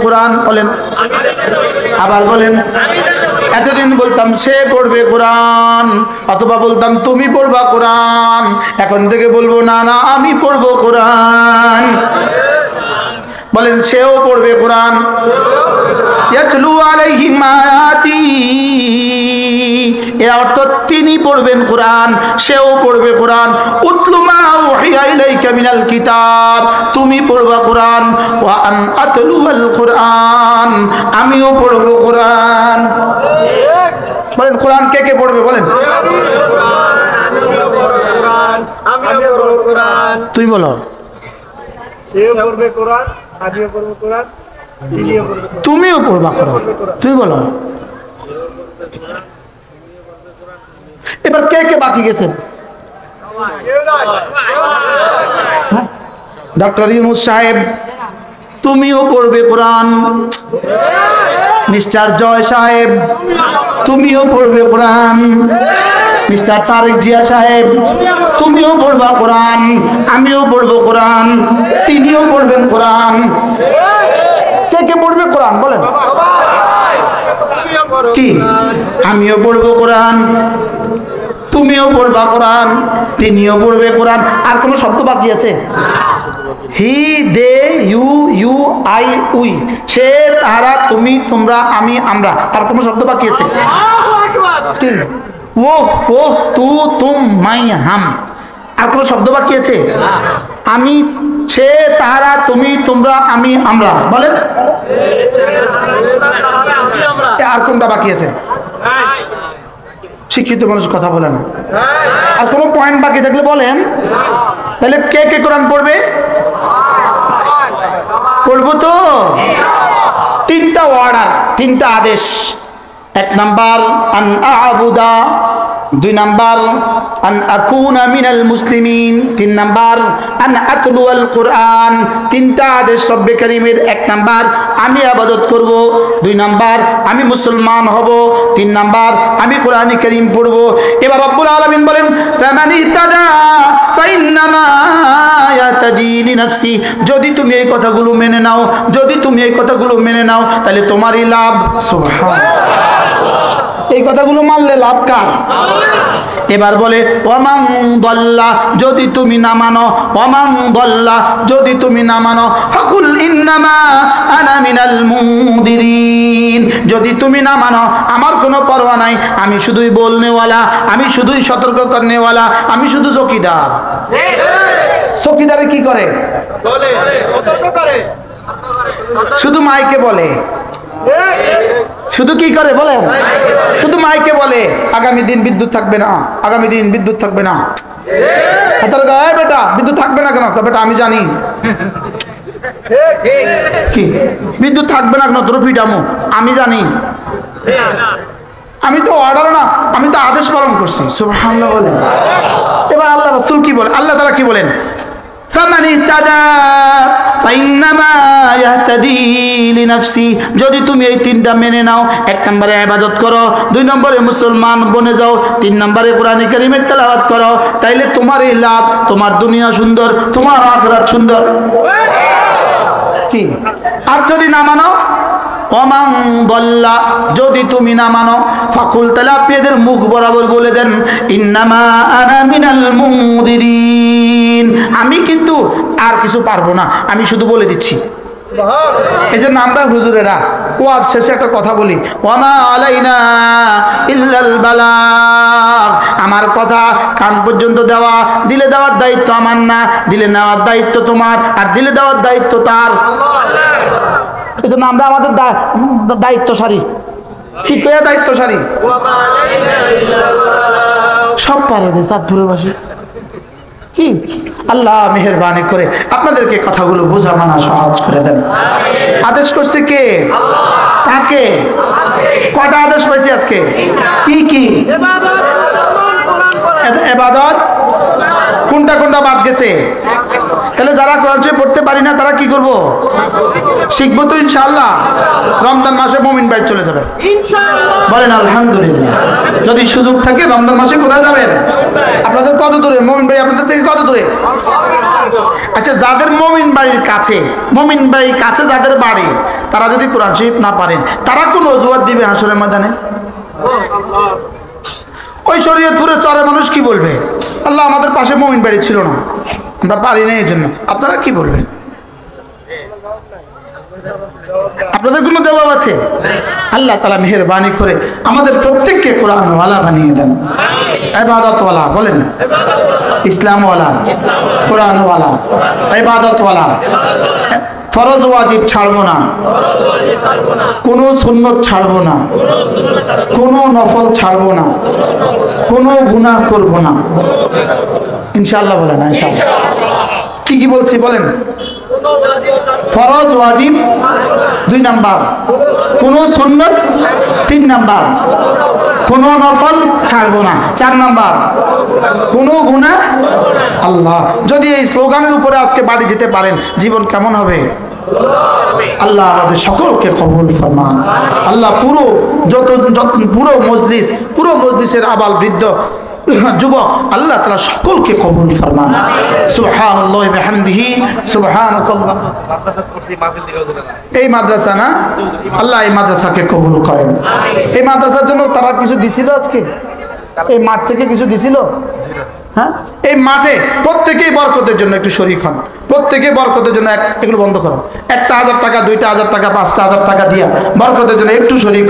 কোরআন বলেন, আবার বলেন। এতদিন বলতাম সে পড়বে কোরআন, অথবা বলতাম তুমি পড়বা কোরআন। এখন থেকে বলবো না না আমি পড়বো কোরআন। বলেন সেও পড়বে কোরআন। ইয়াতলু আলাইহিম আয়াতি, এর অর্থ তিনি পড়বেন কোরআন, সেও পড়বে কোরআন। উতলু মা উহিয়া ইলাইকা মিনাল কিতাব, তুমি পড়বা কোরআন। ওয়া আন আতলুল কোরআন, আমিও পড়বো কোরআন। বলেন কোরআন কে কে পড়বে বলেন? তুই বলো। সেও পড়বে কোরআন, আমিও পড়বো কোরআন, তিনিও পড়বে কোরআন। তুমিও পড়বা কোরআন। তুই বলো। এবার কে কে বাকি গেছেন? ডক্টর ইউনূস সাহেব তুমিও পড়বে কোরআন। মিস্টার জয় সাহেব তুমিও পড়বে কোরআন। মিস্টার তারেক জিয়া সাহেব তুমিও পড়বা কোরআন, আমিও পড়বো কোরআন, তিনিও পড়বেন কোরআন। কে কে পড়বে কোরআন বলেন? কি? আমিও পড়বো কোরআন, তুমিও পড়বা কোরআন, তিনিও পড়বে কোরআন। আর কোনো শব্দ বাকি আছে? হি, দে, ইউ, ইউ, আই, উই, সে, তারা, তুমি, তোমরা, আমি, আমরা। আর কোনো শব্দ বাকি আছে? ও, ও, তু, তুম, মাই, হাম। আর কোনো শব্দ বাকি আছে? আমি, সে, তারা, তুমি, তোমরা, আমি, আমরা। বলেন আর কোনটা বাকি আছে? শিক্ষিত মানুষ কথা বলে না। আর কোনো পয়েন্ট বাকি থাকলে বলেন। তাহলে কে কে কোরআন পড়বে? পড়বো তো। তিনটা অর্ডার, তিনটা আদেশ। এক নাম্বার আন আবুদা, দুই নাম্বার আন আকুনা মিনাল মুসলিমিন, তিন নাম্বার আন আতলুল কোরআন। তিনটা আদেশ রব্বে কারীমের। এক নাম্বার আমি ইবাদত করব, দুই নাম্বার আমি মুসলমান হব, তিন নাম্বার আমি কোরআন কারীম পড়ব। এবার রব্বুল আলামিন বলেন ফামান ইহতাদা ফাইন্নামা ইয়াতাদি লিনাফসি, যদি তুমি এই কথাগুলো মেনে নাও, যদি তুমি এই কথাগুলো মেনে নাও তাহলে তোমারই লাভ। সুবহানাল্লাহ। এই কথাগুলো মানলে লাভ কার? এবার বলে ওয়ামান দাল্লা, যদি তুমি না মানো, ওয়ামান দাল্লা, যদি তুমি না মানো, ফাকুল ইন্নামা আনা মিনাল মুনদিরিন, যদি তুমি না মানো আমার কোনো পরোয়া নাই, আমি শুধুই বলনেওয়ালা, আমি শুধুই সতর্ক করনেওয়ালা, আমি শুধু চৌকিদার। চৌকিদারে কি করে? বলে, সতর্ক করে। শুধু মাইকে বলে। শুধু কি করে বলেন? শুধু মাইকে বলে আগামী দিন বিদ্যুৎ থাকবে না, আগামী দিন বিদ্যুৎ থাকবে না। বেটা বিদ্যুৎ থাকবে না কেন? বেটা আমি জানি। কি বিদ্যুৎ থাকবে না কেন? তোর ফিটামো আমি জানি। আমি তো অর্ডার না, আমি তো আদেশ পালন করছি। সুবহানাল্লাহ বলেন। এবার আল্লাহ রাসূল কি বলেন? আল্লাহ তাআলা কি বলেন? ফামান ইহতাদা ফাইন্নামা ইয়াহতাদি লিনাফসি, যদি তুমি এই তিনটা মেনে নাও, এক নম্বরে ইবাদত করো, দুই নম্বরে মুসলমান বনে যাও, তিন নম্বরে কোরআন কারীমের তেলাওয়াত করো, তাইলে তোমারই লাভ, তোমার দুনিয়া সুন্দর, তোমার আখিরাত সুন্দর। কি? আর যদি না মানো, ওমান দাল্লা, যদি তুমি না মানো, ফাকুল, তাহলে আপনি এদের মুখ বরাবর বলে দেন ইন্নামা আনা মিনাল মুনদিরিন, আমি কিন্তু আর কিছু পারবো না, আমি শুধু বলে দিচ্ছি। এই জন্য আমরা হুজুরেরা ওয়াজ শেষে একটা কথা বলি, ওয়ামা আলাইনা ইল্লাল বালাগ, আমার কথা কান পর্যন্ত দেওয়া, দিলে দেওয়ার দায়িত্ব আমার না, দিলে নেওয়ার দায়িত্ব তোমার, আর দিলে দেওয়ার দায়িত্ব তার। এই জন্য আমরা আমাদের দায়িত্বশালী। কি কয়ে দায়িত্বশালী? সব পারে চাঁদপুরের বাসী। কি আল্লাহ মেহেরবানি করে আপনাদেরকে কথাগুলো বোঝা মানা সহজ করে দেন। আদেশ করছে কে? কাকে? কয়টা আদেশ পাইছি আজকে? কি কি? ইবাদত। কোনটা কোনটা বাদ গেছে? তাহলে যারা কোরআন শরীফ পড়তে পারি না তারা কি করব? শিখবো তো ইনশাআল্লাহ। রমজান মাসে মুমিন বাড়ি চলে যাবে ইনশাআল্লাহ, বলেন আলহামদুলিল্লাহ। যদি সুযোগ থাকে রমজান মাসে কোথায় যাবেন? আপনাদের কত দূরে মুমিন বাড়ি? আপনাদের থেকে কত দূরে? আচ্ছা, যাদের মুমিন বাড়ির কাছে, মুমিন বাড়ির কাছে যাদের বাড়ি, তারা যদি কোরআন শরীফ না পারেন, তারা কোন অজুহাত দিবে হাসরের ময়দানে? ওই শরীয়তপুরের চরে মানুষ কি বলবে? আল্লাহ আমাদের পাশে মুমিন বাড়ি ছিল না, আমরা পারি না, এই জন্য। আপনারা কি বলবেন? আপনাদের কোনো জবাব আছে? আল্লাহ তাআলা মেহেরবানি করে আমাদের প্রত্যেককে কোরআনওয়ালা বানিয়ে দেন, ইবাদতওয়ালা, বলেন ইসলামওয়ালা, কোরআনওয়ালা, ইবাদতওয়ালা। ফরজ ওয়াজিব ছাড়বো না, কোনো সুন্নত ছাড়বো না, কোনো নফল ছাড়বো না, কোনো গুনাহ করব না ইনশাআল্লাহ, বলেন ইনশাআল্লাহ। কি কি বলছি বলেন? ফরজ ওয়াজিব 2 নাম্বার, কোনো সুন্নত 3 নাম্বার, কোনো নফল ছাড়বো না 4 নাম্বার, কোনো গুনাহ। আল্লাহ, যদি এই স্লোগানের উপরে আজকে বাড়ি যেতে পারেন, জীবন কেমন হবে? আল্লাহ আমাদের সকলকে কবুল ফরমান। আল্লাহ পুরো পুরো মজলিসের আবাল বৃদ্ধ যুবক, আল্লাহ তাআলা সকলকে কবুল ফরমান। সুবহানাল্লাহি ওয়া বিহামদিহি, সুবহানাল্লাহ। এই মাদ্রাসা না, আল্লাহ এই মাদ্রাসাকে কবুল করেন। এই মাদ্রাসার জন্য তারা কিছু দিছিল আজকে? এই মাঠ থেকে কিছু দিছিল? হ্যাঁ, এই মাঠে প্রত্যেকেই বরকতের জন্য একটু শরীক হন, প্রত্যেকেই বরকতের জন্য। এগুলো বন্ধ করো, 1,000 টাকা, 2,000 টাকা, 5,000 টাকা দিয়া বরকতের জন্য একটু শরীক হন।